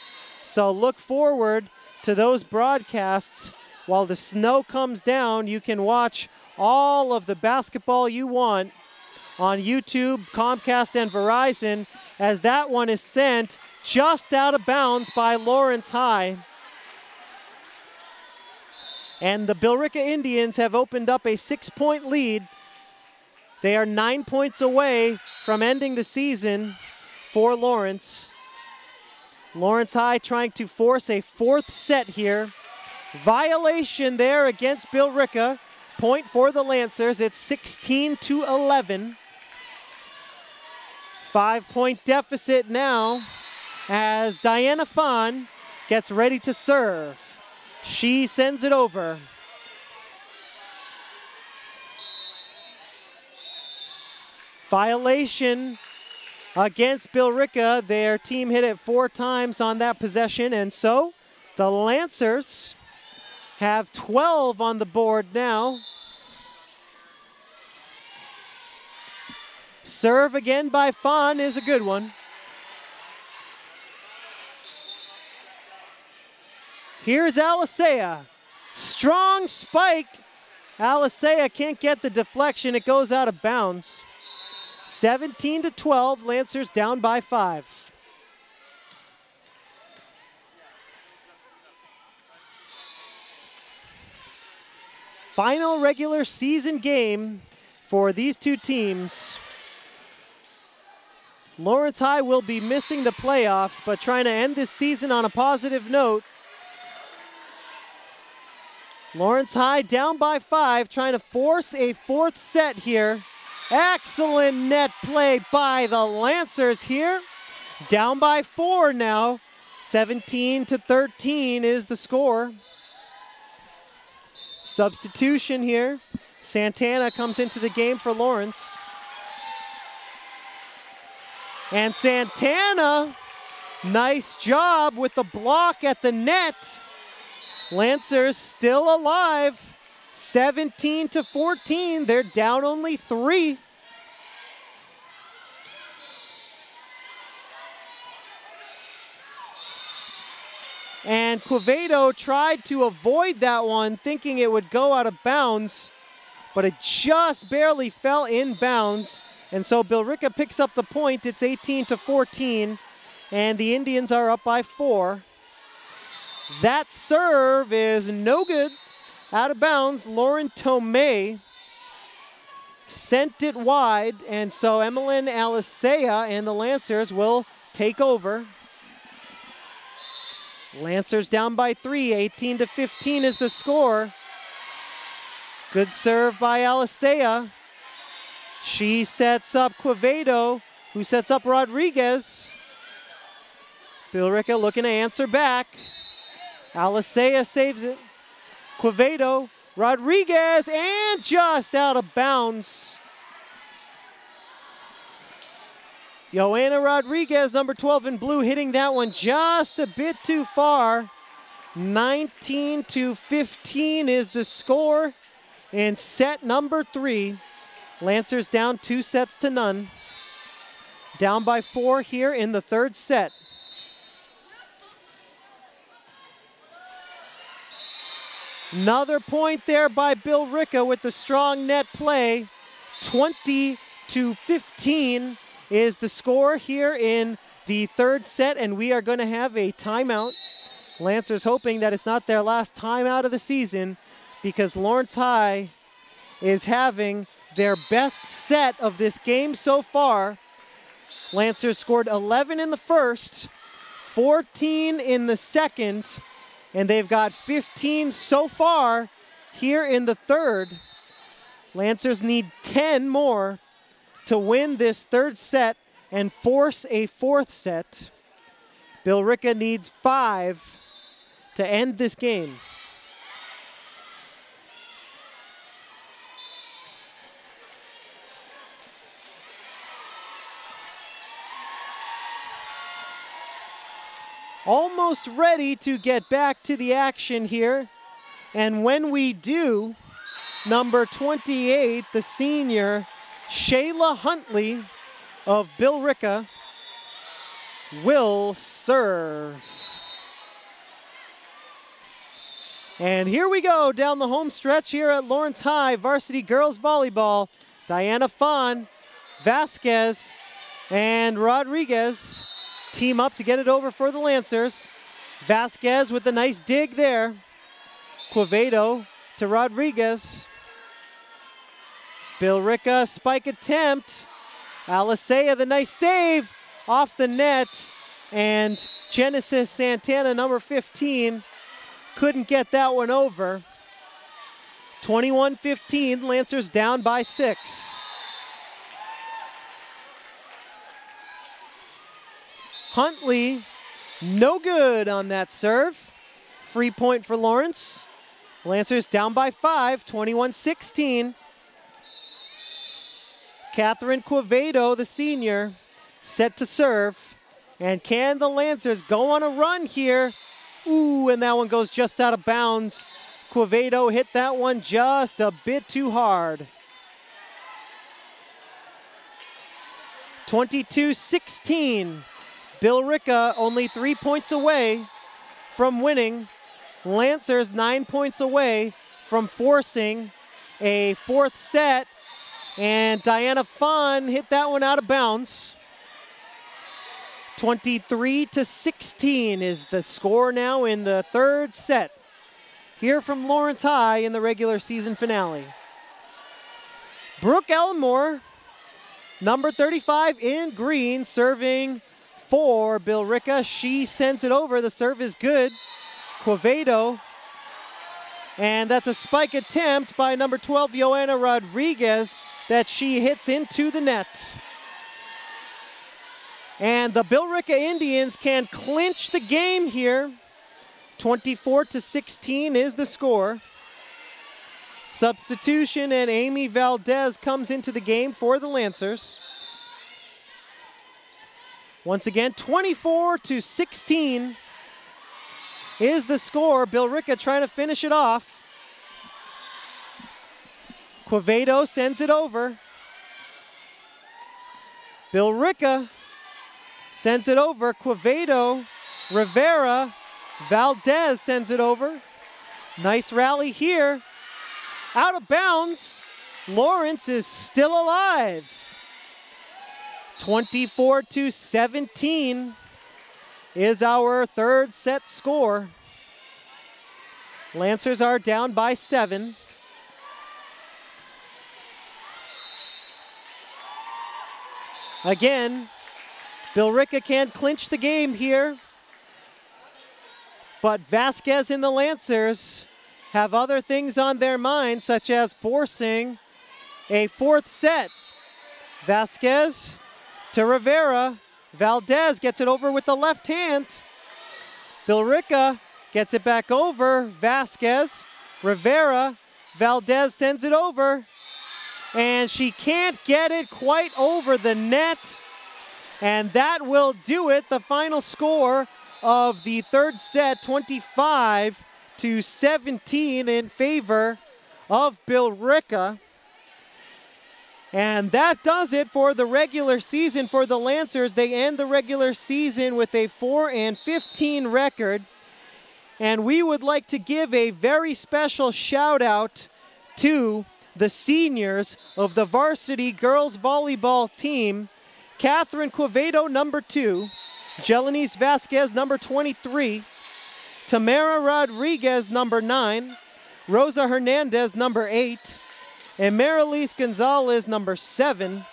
So look forward to those broadcasts. While the snow comes down, you can watch all of the basketball you want on YouTube, Comcast, and Verizon, as that one is sent just out of bounds by Lawrence High. And the Billerica Indians have opened up a 6-point lead. They are 9 points away from ending the season for Lawrence. Lawrence High trying to force a 4th set here. Violation there against Billerica. Point for the Lancers. It's 16-11. 5-point deficit now as Diana Fahn gets ready to serve. She sends it over. Violation against Billerica. Their team hit it 4 times on that possession, and so the Lancers have 12 on the board now. Serve again by Fahn is a good one. Here's Alisea. Strong spike. Alisea can't get the deflection. It goes out of bounds. 17-12, Lancers down by 5. Final regular season game for these two teams. Lawrence High will be missing the playoffs, but trying to end this season on a positive note. Lawrence High down by 5, trying to force a 4th set here. Excellent net play by the Lancers here. Down by 4 now. 17-13 is the score. Substitution here. Santana comes into the game for Lawrence. And Santana, nice job with the block at the net. Lancers still alive. 17-14, they're down only 3. And Quevedo tried to avoid that one, thinking it would go out of bounds, but it just barely fell in bounds. And so Billerica picks up the point. It's 18-14, and the Indians are up by 4. That serve is no good. Out of bounds, Lauren Tomei sent it wide, and so Emmeline Alisea and the Lancers will take over. Lancers down by 3, 18-15 is the score. Good serve by Alisea. She sets up Quevedo, who sets up Rodriguez. Billerica looking to answer back. Alisea saves it. Quevedo, Rodriguez, and just out of bounds. Joanna Rodriguez, number 12 in blue, hitting that one just a bit too far. 19-15 is the score in set number 3. Lancers down 2-0. Down by 4 here in the 3rd set. Another point there by Billerica with the strong net play. 20-15 is the score here in the 3rd set, and we are going to have a timeout. Lancers hoping that it's not their last timeout of the season, because Lawrence High is having their best set of this game so far. Lancers scored 11 in the 1st, 14 in the 2nd, and they've got 15 so far here in the 3rd. Lancers need 10 more to win this 3rd set and force a 4th set. Billerica needs 5 to end this game. Almost ready to get back to the action here. And when we do, number 28, the senior, Shayla Huntley of Billerica, will serve. And here we go down the home stretch here at Lawrence High Varsity Girls Volleyball. Diana Fawn, Vasquez, and Rodriguez team up to get it over for the Lancers. Vasquez with a nice dig there. Quevedo to Rodriguez. Billerica spike attempt. Alicea, the nice save off the net. And Genesis Santana, number 15, couldn't get that one over. 21-15, Lancers down by 6. Huntley, no good on that serve. Free point for Lawrence. Lancers down by 5, 21-16. Catherine Quevedo, the senior, set to serve. And can the Lancers go on a run here? Ooh, and that one goes just out of bounds. Quevedo hit that one just a bit too hard. 22-16. Billerica only 3 points away from winning. Lancers 9 points away from forcing a 4th set. And Diana Fawn hit that one out of bounds. 23-16 is the score now in the 3rd set. Here from Lawrence High in the regular season finale. Brooke Elmore, number 35 in green, serving for Billerica. She sends it over. The serve is good. Quevedo. And that's a spike attempt by number 12, Joanna Rodriguez, that she hits into the net. And the Billerica Indians can clinch the game here. 24-16 is the score. Substitution, and Amy Valdez comes into the game for the Lancers. Once again, 24-16 is the score. Billerica trying to finish it off. Quevedo sends it over. Billerica sends it over. Quevedo, Rivera, Valdez sends it over. Nice rally here. Out of bounds. Lawrence is still alive. 24-17 is our 3rd set score. Lancers are down by 7. Again, Billerica can't clinch the game here, but Vasquez and the Lancers have other things on their mind, such as forcing a 4th set. Vasquez to Rivera. Valdez gets it over with the left hand. Billerica gets it back over. Vasquez, Rivera, Valdez sends it over. And she can't get it quite over the net. And that will do it. The final score of the 3rd set, 25-17 in favor of Billerica. And that does it for the regular season for the Lancers. They end the regular season with a 4-15 record. And we would like to give a very special shout out to the seniors of the varsity girls volleyball team. Catherine Quevedo, number 2. Jelanice Vasquez, number 23. Tamara Rodriguez, number 9. Rosa Hernandez, number 8. And Marilise Gonzalez, number 7.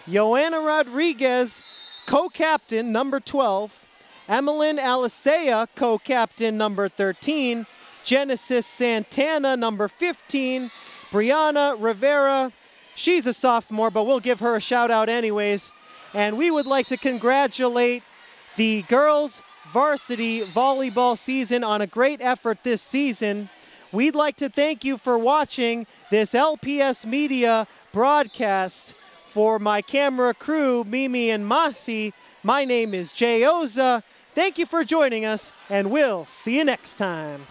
Joanna Rodriguez, co-captain, number 12. Emeline Alicea, co-captain, number 13. Genesis Santana, number 15. Brianna Rivera, she's a sophomore, but we'll give her a shout out anyways. And we would like to congratulate the girls varsity volleyball season on a great effort this season. We'd like to thank you for watching this LPS Media broadcast. For my camera crew, Mimi and Masi, my name is Jay Oza. Thank you for joining us, and we'll see you next time.